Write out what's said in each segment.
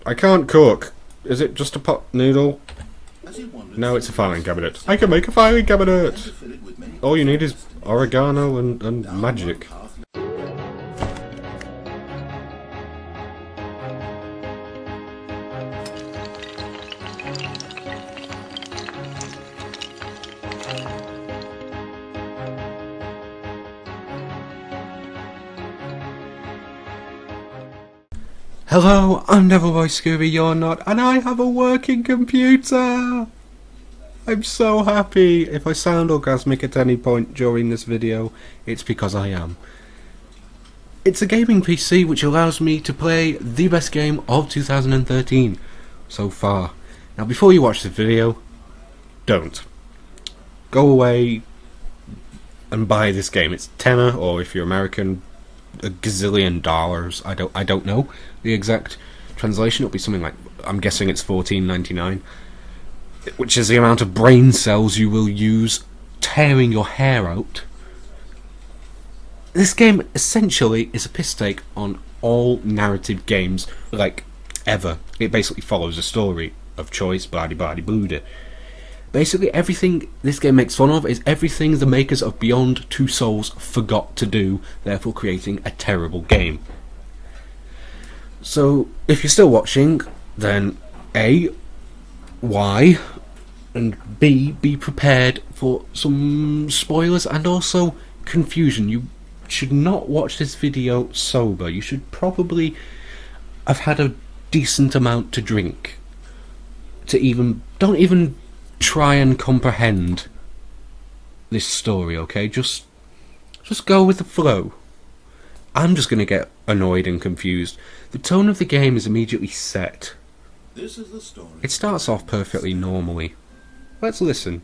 I can't cook. Is it just a pot noodle? No, it's a filing cabinet. I can make a filing cabinet! All you need is oregano and magic. Hello, I'm DevilboyScooby, you're not, and I have a working computer! I'm so happy. If I sound orgasmic at any point during this video, it's because I am. It's a gaming PC which allows me to play the best game of 2013 so far. Now before you watch this video, don't. Go away and buy this game. It's tenner, or if you're American, a gazillion dollars. I don't know the exact translation. It'll be something like, I'm guessing it's $14.99, which is the amount of brain cells you will use tearing your hair out. This game essentially is a piss take on all narrative games like ever. It basically follows a story of choice, blah-de-blah-de-boo-de. Basically everything this game makes fun of is everything the makers of Beyond Two Souls forgot to do, therefore creating a terrible game. So, if you're still watching, then A, why? And B, be prepared for some spoilers and also confusion. You should not watch this video sober. You should probably have had a decent amount to drink to don't even try and comprehend this story, okay? Just go with the flow. I'm just gonna get annoyed and confused. The tone of the game is immediately set. This is the story. It starts off perfectly normally. Let's listen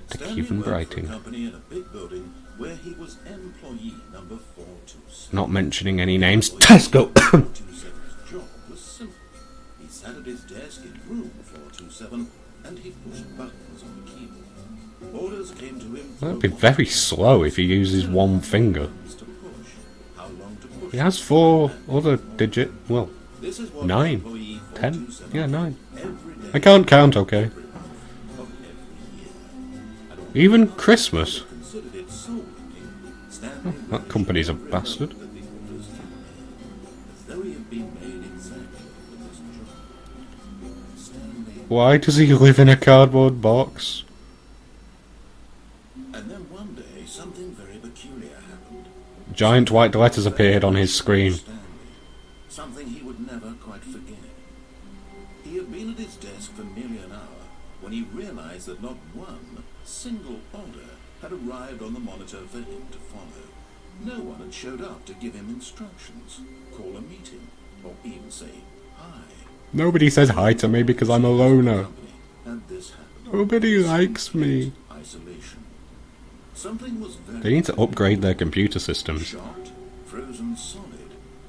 to Stanley Kevin worked for a Brighting. company in a big building where he was employee number 427. Not mentioning any names. Tesco! 427's job was simple. He sat at his desk in room 427 and he pushed buttons on the keyboard. Orders came to him. That'd be very slow if he uses one finger. To push. How long to push? He has 4 other digit, well, This is what 9, employee 10, 427 yeah, 9. every day I can't count, okay? of every year. And although Even Christmas. considered it soul-winning, Stanley That company's a bastard. that the orders he made, as though he had been made exactly for this job. Stanley. Why does he live in a cardboard box? And then one day, something very peculiar happened. Giant white letters appeared on his screen. Stanley. Something he would never quite forget. He had been at his desk for nearly an hour when he realized that not one single order had arrived on the monitor for him to follow. No one had showed up to give him instructions, call a meeting, or even say hi. Nobody says hi to me because I'm a loner. And this happened. Nobody likes me. Isolation. Something was very They need to upgrade their computer systems. shocked, frozen solid.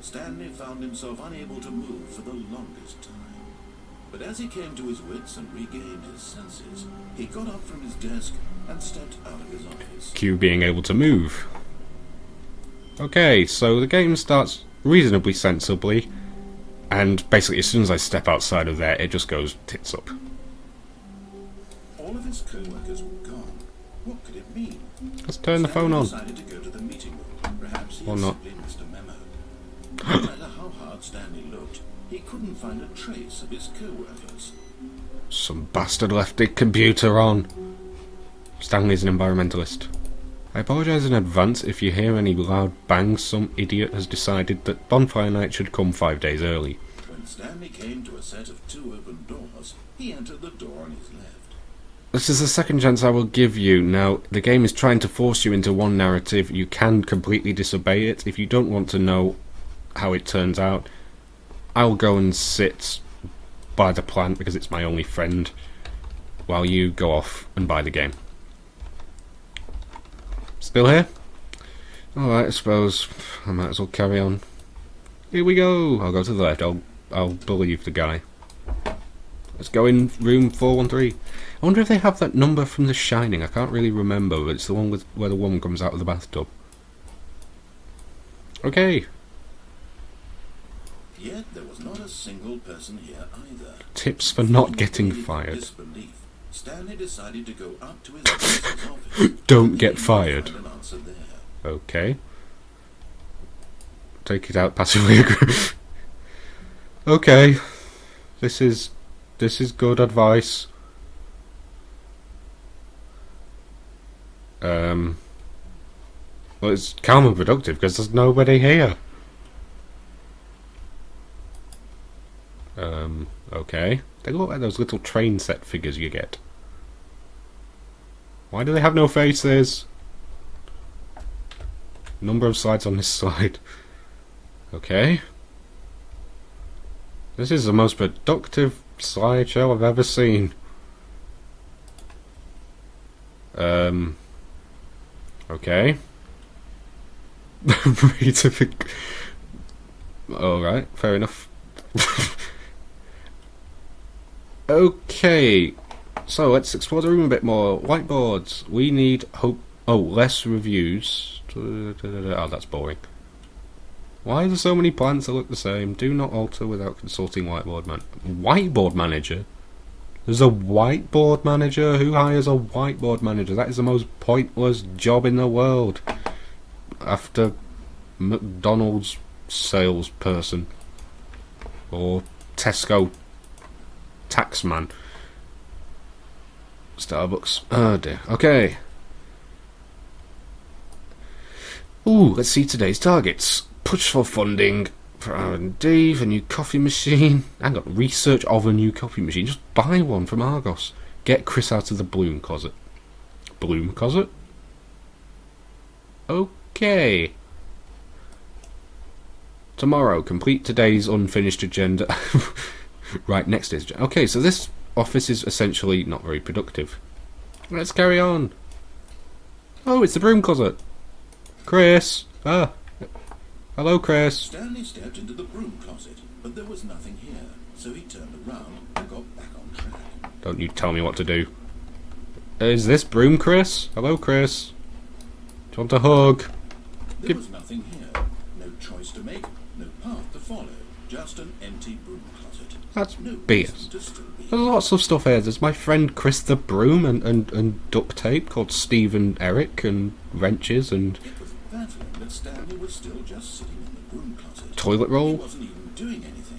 Stanley found himself unable to move for the longest time. But as he came to his wits and regained his senses, he got up from his desk and stepped out of his office. Q being able to move. Okay, so the game starts reasonably sensibly, and basically as soon as I step outside of there, it just goes tits up. All of his co-workers were gone. What could it mean? Let's turn the phone on. Stanley decided to go to the meeting room. Perhaps he Or had not. simply missed a memo. No matter how hard Stanley looked, he couldn't find a trace of his co-workers. Some bastard left the computer on. Stanley's an environmentalist. I apologise in advance if you hear any loud bangs. Some idiot has decided that bonfire night should come 5 days early. When Stanley came to a set of 2 open doors, he entered the door on his left. This is the second chance I will give you. Now, the game is trying to force you into one narrative. You can completely disobey it. If you don't want to know how it turns out, I'll go and sit by the plant because it's my only friend, while you go off and buy the game. Still here? Alright, I suppose I might as well carry on. Here we go! I'll go to the left. I'll believe the guy. Let's go in room 413. I wonder if they have that number from The Shining. I can't really remember, but it's the one with where the woman comes out of the bathtub. Okay. Yet there was not a single person here either. Tips for not getting fired. Disbelief, Stanley decided to go up to his boss's office. Don't get fired. Find an answer there. Okay. Take it out passively agree. Okay. This is good advice. Well, it's counterproductive because there's nobody here. Okay. They look like those little train set figures you get. Why do they have no faces? Number of slides on this slide. Okay. This is the most productive slideshow I've ever seen. Okay. Alright, fair enough. Okay. So let's explore the room a bit more. Whiteboards. We need less reviews. Oh, that's boring. Why are there so many plants that look the same? Do not alter without consulting Whiteboard manager? There's a whiteboard manager? Who hires a whiteboard manager? That is the most pointless job in the world. After McDonald's salesperson. Or Tesco taxman. Starbucks. Oh dear. Okay. Ooh, let's see today's targets. Push for funding for R&D, for new coffee machine. Hang on, research of a new coffee machine. Just buy one from Argos. Get Chris out of the bloom closet. Bloom closet? Okay. Tomorrow, complete today's unfinished agenda. Right, next is... Okay, so this office is essentially not very productive. Let's carry on. Oh, it's the broom closet. Chris. Ah. Hello, Chris. Stanley stepped into the broom closet, but there was nothing here, so he turned around and got back on track. Don't you tell me what to do. Is this broom Chris? Hello, Chris. Do you want a hug? There was nothing here. No choice to make, no path to follow. Just an empty broom closet. That's no BS. There's lots of stuff here. There's my friend Chris the Broom and duct tape called Steve and Eric and wrenches and... It was baffling that Stanley was still just sitting in the broom closet. Toilet roll? He wasn't even doing anything.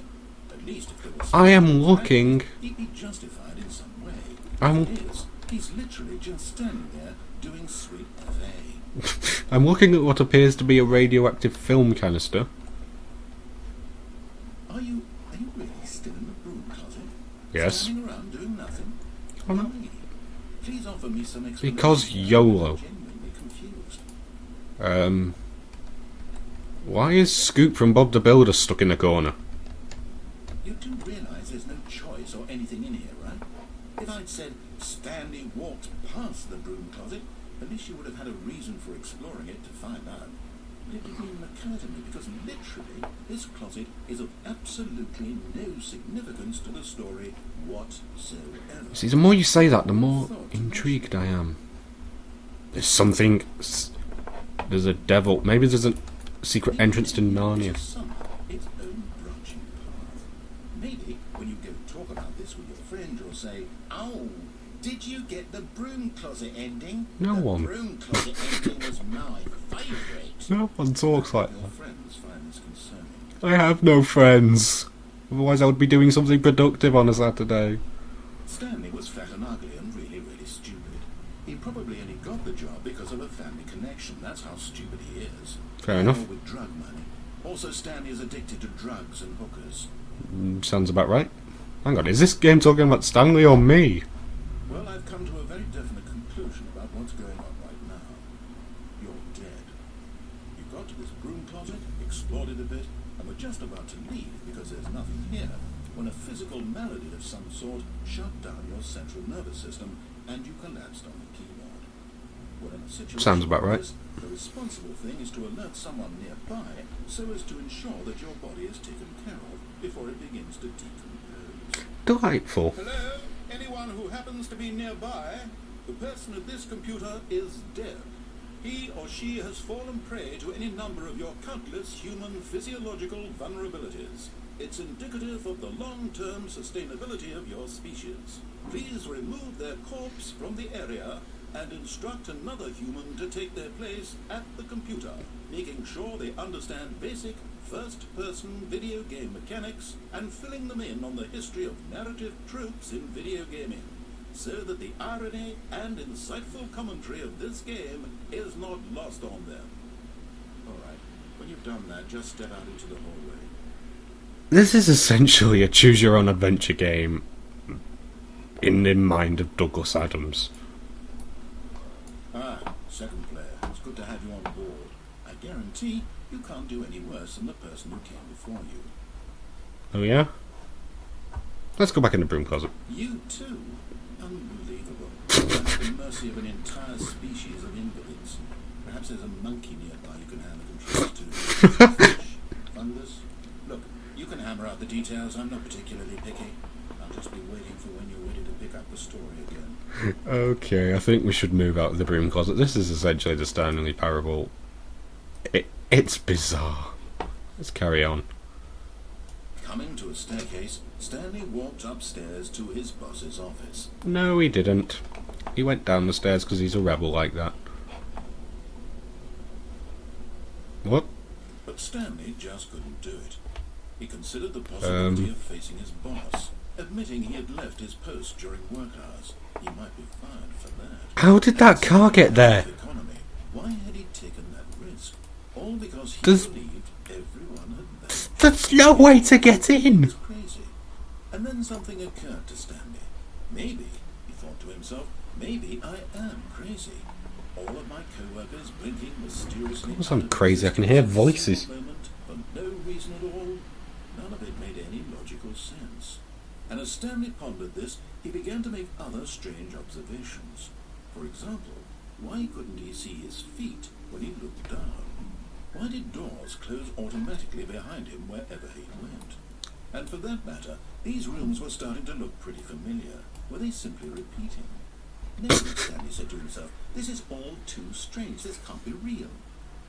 At least if there was I am looking... He'd be justified in some way. I'm... He's literally just standing there doing sweet buffet. I'm looking at what appears to be a radioactive film canister. Are you really still in the broom closet? Yes. Standing around doing nothing? Oh, no. Why? Please offer me some explanation. Because YOLO. I'm genuinely confused. Why is Scoop from Bob the Builder stuck in the corner? You do realise there's no choice or anything in here, right? If I'd said Stanley walked past the broom closet, at least you would have had a reason for exploring it to find out. But it didn't even occur to me because literally this closet is of absolutely no significance to the story whatsoever. See, the more you say that, the more intrigued I am. There's something... There's a devil. Maybe there's a secret entrance to Narnia. Somehow its own branching path. Maybe when you go talk about this with your friend, you'll say, "Oh, did you get the broom closet ending? No one. The broom closet ending was my favourite." No one talks like Your that. friends find this concerning. I have no friends. Otherwise I would be doing something productive on a Saturday. Stanley was fat and ugly and really, really stupid. He probably only got the job because of a family connection. That's how stupid he is. Fair enough. With drug money. Also, Stanley is addicted to drugs and hookers. Sounds about right. Hang on, is this game talking about Stanley or me? Well, I've come to a very definite conclusion about what's going on right now. You're dead. You got to this broom closet, explored it a bit, and were just about to leave because there's nothing here, when a physical malady of some sort shut down your central nervous system and you collapsed on the keyboard. Well, in a situation Sounds about like right. this, the responsible thing is to alert someone nearby so as to ensure that your body is taken care of before it begins to decompose. Delightful. Hello? Anyone who happens to be nearby? The person at this computer is dead. He or she has fallen prey to any number of your countless human physiological vulnerabilities. It's indicative of the long-term sustainability of your species. Please remove their corpse from the area and instruct another human to take their place at the computer, making sure they understand basic first-person video game mechanics and filling them in on the history of narrative tropes in video gaming, so that the irony and insightful commentary of this game is not lost on them. Alright, when you've done that, just step out into the hallway. This is essentially a choose-your-own-adventure game in the mind of Douglas Adams. Ah, second player. It's good to have you on board. I guarantee you can't do any worse than the person who came before you. Oh yeah? Let's go back in the broom closet. You too? Unbelievable. You're at the mercy of an entire species of invalids. Perhaps there's a monkey nearby you can hand the controls to. Fish, fungus. Look, you can hammer out the details. I'm not particularly picky. I'll just be waiting for when you're ready to pick up the story again. Okay, I think we should move out of the broom closet. This is essentially the Stanley parable. It's bizarre. Let's carry on. Coming to a staircase, Stanley walked upstairs to his boss's office. No, he didn't. He went down the stairs because he's a rebel like that. What? But Stanley just couldn't do it. He considered the possibility of facing his boss, admitting he had left his post during work hours. He might be fired for that. How did that car get there? Why had he taken that risk? All because he believed everyone had left. That's no way to get in! It's crazy. And then something occurred to Stanley. Maybe, he thought to himself, maybe I am crazy. All of my co-workers blinking mysteriously. Of course I'm crazy, I can hear voices. Moment, for no reason at all. None of it made any logical sense. And as Stanley pondered this, he began to make other strange observations. For example, why couldn't he see his feet when he looked down? Why did doors close automatically behind him wherever he went? And for that matter, these rooms were starting to look pretty familiar. Were they simply repeating? No, Stanley said to himself, this is all too strange, this can't be real.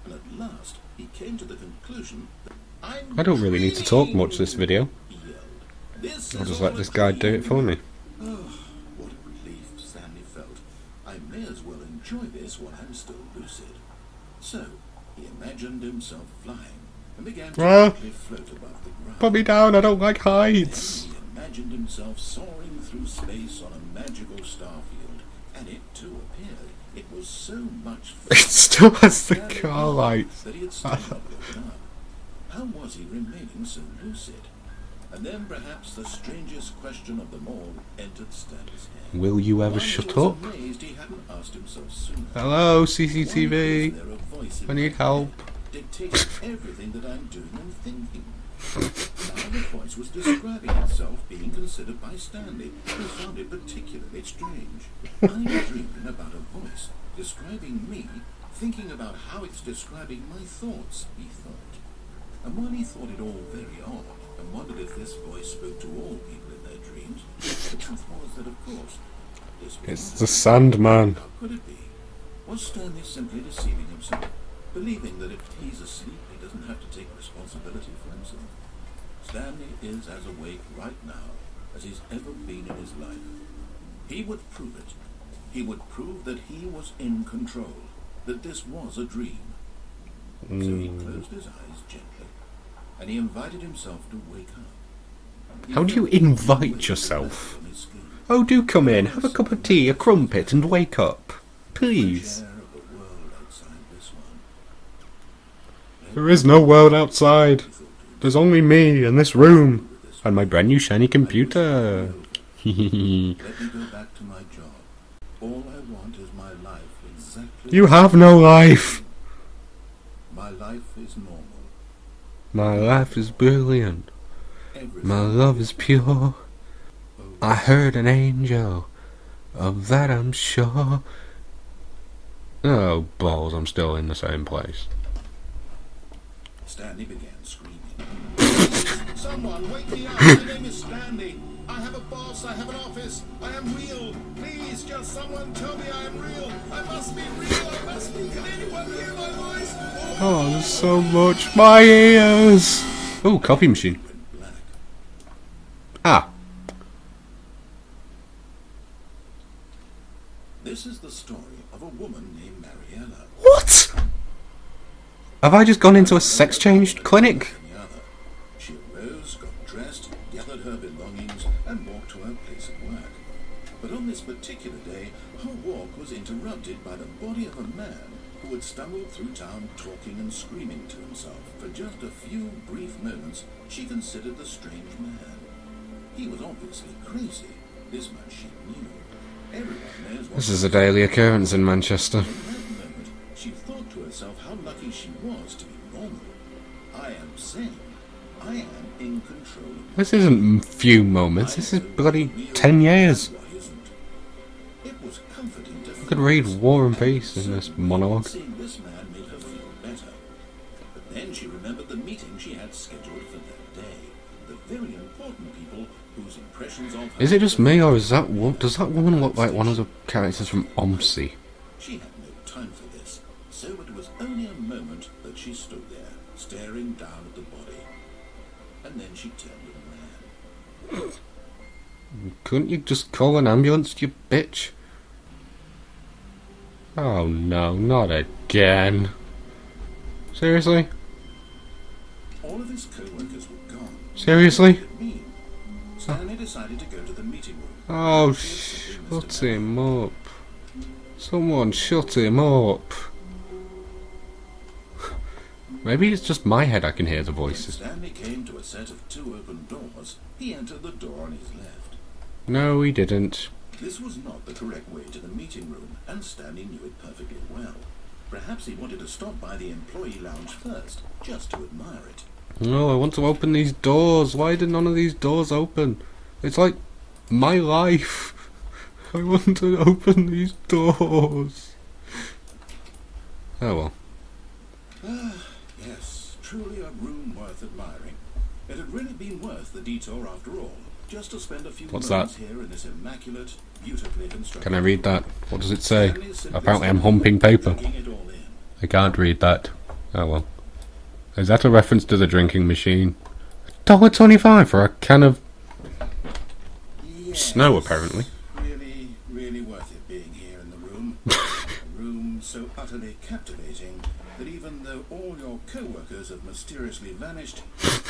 And at last, he came to the conclusion that I don't really need to talk much this video. he yelled. I'll just let this guy do it for me. Oh, what a relief Stanley felt. I may as well enjoy this while I'm still lucid. So, he imagined himself flying and began to gently float above the ground. Put me down, I don't like heights. Then he imagined himself soaring through space on a magical star field, and it too appeared. It was so much fun. It still has the car lights. That he had still not woken up. How was he remaining so lucid? And then perhaps the strangest question of them all entered Stanley's head. Will you ever Why shut he was up? amazed he hadn't asked himself sooner. Hello, Why CCTV. is there a voice in I my need head help. dictating everything that I'm doing and thinking? Now the voice was describing itself being considered by Stanley, who found it particularly strange. I'm dreaming about a voice describing me, thinking about how it's describing my thoughts, he thought. And while he thought it all very odd, and wondered if this voice spoke to all people in their dreams, the truth was that, of course, this was It's not the a- Sandman. How could it be? Was Stanley simply deceiving himself, believing that if he's asleep, he doesn't have to take responsibility for himself? Stanley is as awake right now as he's ever been in his life. He would prove it. He would prove that he was in control, that this was a dream. So he closed his eyes gently, and he invited himself to wake up. He How do you felt invite weight yourself? on his skin. Oh, do come in, have a cup of tea, a crumpet, and wake up. Please. Fresh air of the world outside this one. There is no world outside. There's only me and this room. And my brand new shiny computer. Let me go back to my job. All I want is my life exactly. You have no life. My life is normal. My life is brilliant. Everything My love is pure. I heard an angel. Of that I'm sure. Oh, balls, I'm still in the same place. Stanley began screaming. Someone wake me up! My name is Stanley. I have a boss. I have an office. I am real. Please, just someone tell me I am real. I must be real. I must be. Can anyone hear my voice? Oh, there's so much. My ears. Oh, coffee machine. Went black. Ah. This is the story of a woman named Mariella. What? Have I just gone into a sex change clinic? She arose, got dressed, gathered her belongings, and walked to her place of work. But on this particular day, her walk was interrupted by the body of a man who had stumbled through town talking and screaming to himself. For just a few brief moments, she considered the strange man. He was obviously crazy. This much she knew. Everyone knows what... This is a daily occurrence in Manchester. In that moment, she thought to herself how lucky she was to be normal. I am sane. I am in control of... This isn't few moments, this is bloody 10 years. It was comforting to I could read War and Peace in this monologue. seeing this man made her feel better. But then she remembered the meeting she had scheduled for that day. The very important people whose impressions of her... Is it just me, or is that does that woman look like one of the characters from Omsi? She had no time for this, so it was only a moment that she stood there, staring down at the body. And then she turned and ran. Couldn't you just call an ambulance, you bitch? Oh no, not again. Seriously? All of his co-workers were gone. Seriously? What did it mean? Stanley decided to go to the meeting room. Oh, shut him up. Someone shut him up. Maybe it's just my head I can hear the voices. When Stanley came to a set of 2 open doors, he entered the door on his left. No, he didn't. This was not the correct way to the meeting room, and Stanley knew it perfectly well. Perhaps he wanted to stop by the employee lounge first, just to admire it. No, I want to open these doors. Why did none of these doors open? It's like my life. I want to open these doors. Oh well. Yes, truly a room worth admiring. It had really been worth the detour after all, just to spend a few What's moments that? here in this immaculate, beautifully constructed... Can I read that? What does it say? Apparently I'm humping paper. Drinking it all in. I can't read that. Oh well. Is that a reference to the drinking machine? $1.25 for a can of snow, apparently. Really, really worth it being here in the room. A room so utterly captivating that even though all your co-workers have mysteriously vanished,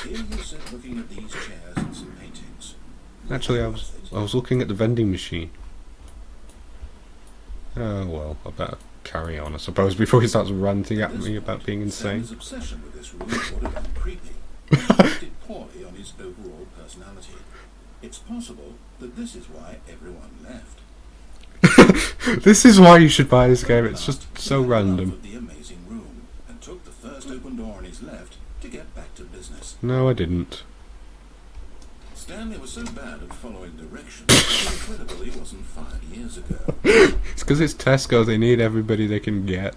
here you sit looking at these chairs and some paintings. Actually, I was looking at the vending machine. Oh well, I better carry on, I suppose, before he starts ranting at me about being insane. Stanley's obsession with this room would have been creepy, and reflected poorly on his overall personality. It's possible that this is why everyone left. This is why you should buy this game, it's just so He random. loved the amazing room and took the first open door on his left to get back to business. No, I didn't. Stanley was so bad at following directions that incredible he wasn't 5 years ago. It's because it's Tesco, they need everybody they can get.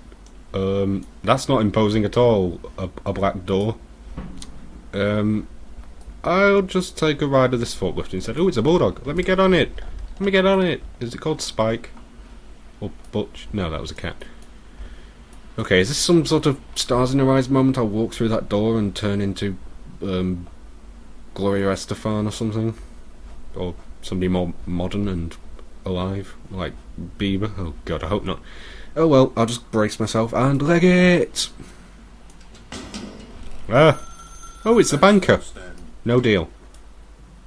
That's not imposing at all, a black door. I'll just take a ride of this forklift instead. Oh, it's a bulldog. Let me get on it. Let me get on it. Is it called Spike? Or Butch? No, that was a cat. Okay, is this some sort of stars in your eyes moment? I'll walk through that door and turn into, Gloria Estefan or something? Or somebody more modern and alive? Like Bieber? Oh god, I hope not. Oh well, I'll just brace myself and leg it! Ah! Oh, it's the banker! No deal.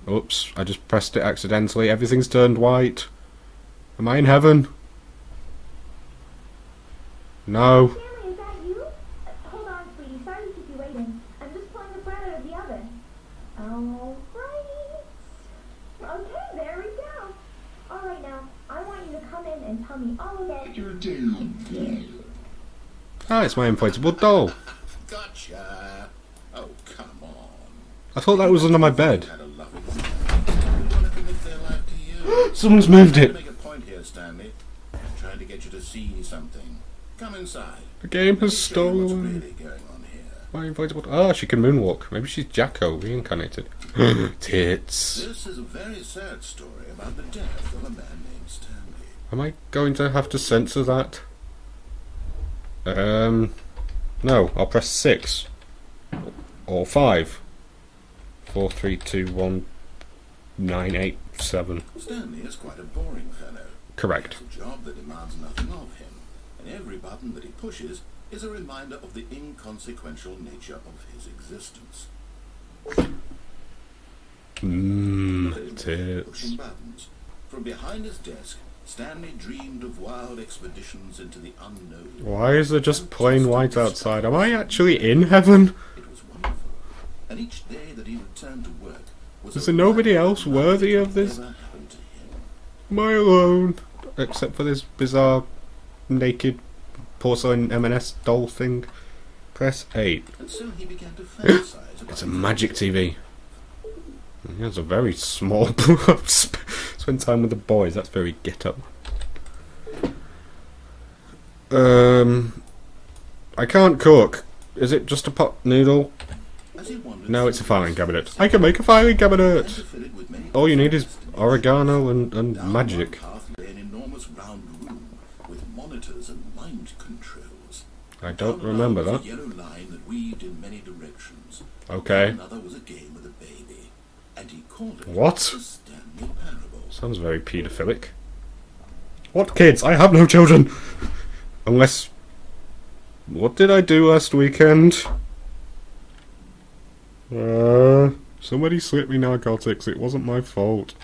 Oops, I just pressed it accidentally. Everything's turned white. Am I in heaven? No. Stanley, is that you? Hold on, sweetie. Sorry to keep you waiting. I'm just pulling the bread out of the oven. Alright. Okay, there we go. Alright now, I want you to come in and tell me all about your day. Ah, it's my inflatable doll. Gotcha! Oh, come on. I thought that was under my bed. Had a loving everyone to commit their life to you. Someone's moved I'm it. trying to make a point here, Stanley. I'm trying to get you to see something. Come inside. The game has Let me show you what's stolen really going on here. my inflatable. Ah, she can moonwalk. Maybe she's Jacko reincarnated. Tits. This is a very sad story about the death of a man named Stanley. Am I going to have to censor that? No. I'll press 6 or 5. 4, 3, 2, 1. 987. Stanley is quite a boring fellow. Correct. He has a job that demands nothing of him, and every button that he pushes is a reminder of the inconsequential nature of his existence. Tits. Pushing buttons. From behind his desk, Stanley dreamed of wild expeditions into the unknown. Why is there just plain white outside? Am I actually in heaven? It was wonderful, and each day that he returned to work was Is there nobody else worthy of this? Never happened to him. Am I alone? Except for this bizarre, naked, porcelain M&S doll thing. Press 8. And so he began to fantasize about It's a magic TV. It has a very small spend time with the boys, that's very get-up. I can't cook. Is it just a pot noodle? No, it's a filing cabinet. I can make a filing cabinet! All you need is oregano and magic. an enormous round room with monitors and mind controls. I don't remember Down that. a yellow line that weaved in many directions. Okay. Another was a game with a baby, and he called it What? the Stanley Parable. Sounds very paedophilic. What kids? I have no children! Unless... What did I do last weekend? Somebody slipped me narcotics. It wasn't my fault.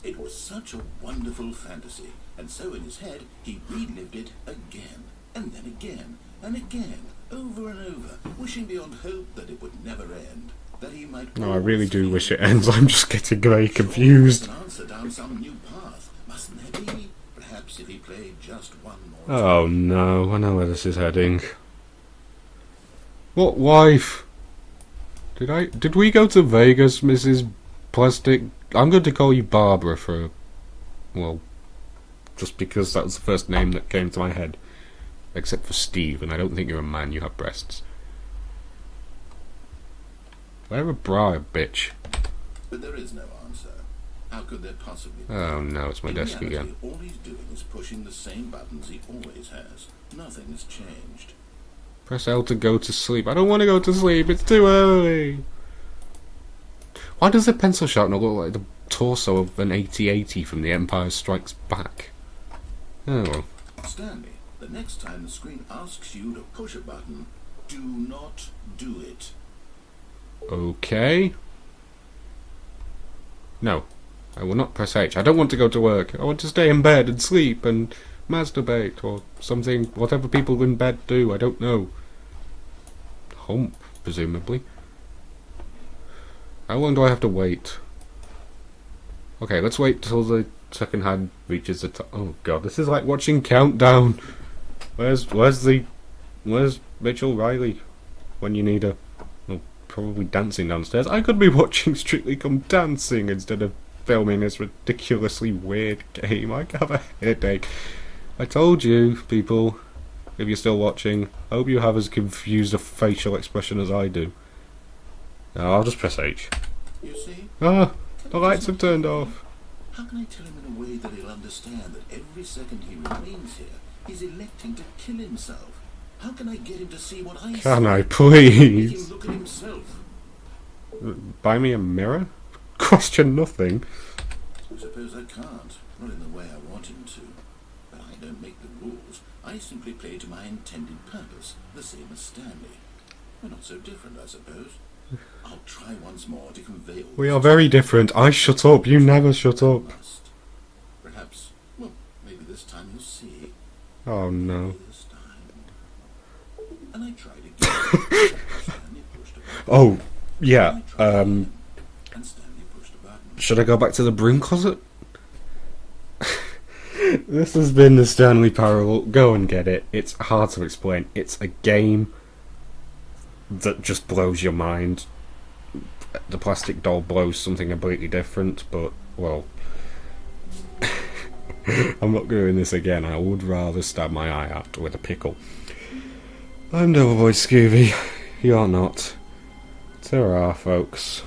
It was such a wonderful fantasy, and so in his head he relived it again, and then again, and again, over and over, wishing beyond hope that it would never end, that he might. No, I really do wish it ends. I'm just getting very confused. An answer down some new path, mustn't there be? Perhaps if he played just one more. Oh no, I know where this is heading. What wife? Did we go to Vegas, Mrs. Plastic? I'm going to call you Barbara for, well, just because that was the first name that came to my head. Except for Steve, and I don't think you're a man, you have breasts. Wear a bra, bitch. But there is no answer. How could there possibly be? Oh no, it's my In desk reality, again. all he's doing is pushing the same buttons he always has. Nothing has changed. Press L to go to sleep. I don't want to go to sleep, it's too early. Why does the pencil sharpener look like the torso of an AT-80 from The Empire Strikes Back? Oh well. Stanley, the next time the screen asks you to push a button, do not do it. Okay. No, I will not press H. I don't want to go to work. I want to stay in bed and sleep and masturbate or something, whatever people in bed do, I don't know. Hump, presumably. How long do I have to wait? Okay, let's wait till the second hand reaches the top. Oh god, this is like watching Countdown. Where's Rachel Riley when you need her? Oh, probably dancing downstairs. I could be watching Strictly Come Dancing instead of filming this ridiculously weird game. I have a headache. I told you, people, if you're still watching, I hope you have as confused a facial expression as I do. No, I'll just press H. You see? Ah, the lights have turned off. How can I tell him in a way that he'll understand that every second he remains here, he's electing to kill himself? How can I get him to see what I see? Can I Make please? him look at himself. Buy me a mirror? Question nothing. I suppose I can't. Not in the way I want him to. But I don't make the rules. I simply play to my intended purpose, the same as Stanley. We're not so different, I suppose. I'll try once more to convey all We this are very different. I shut up. You never shut I up. must. Perhaps, well, maybe this time you'll see. Oh no. Maybe this time. And I tried again. Stanley pushed a button. Oh, yeah. I tried again, and Stanley pushed a button. Should I go back to the broom closet? This has been the Stanley Parable. Go and get it. It's hard to explain. It's a game that just blows your mind. The plastic doll blows something completely different, but, well... I'm not doing this again. I would rather stab my eye out with a pickle. I'm DevilboyScooby. You're not. Ta-ra, folks.